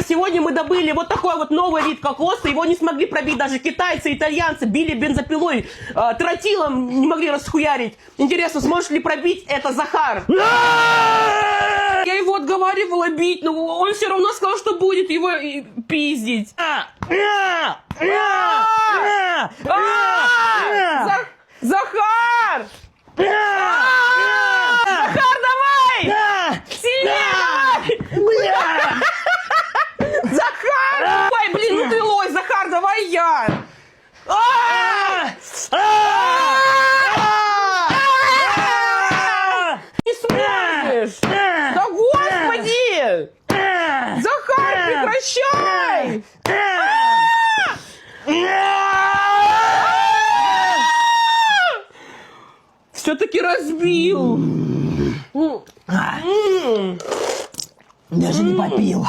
сегодня мы добыли вот такой вот новый вид кокоса. Его не смогли пробить даже китайцы, итальянцы. Били бензопилой, тротилом не могли расхуярить. Интересно, сможет ли пробить это Захар? Я его отговаривала бить, но он все равно сказал, что будет его пиздить. Захар! Захар, давай! Сильнее! Захар! Ой, блин, ну ты лось! Захар, давай я! Не сможешь! Да господи! Захар, прекращай! Все-таки разбил! Даже не попил.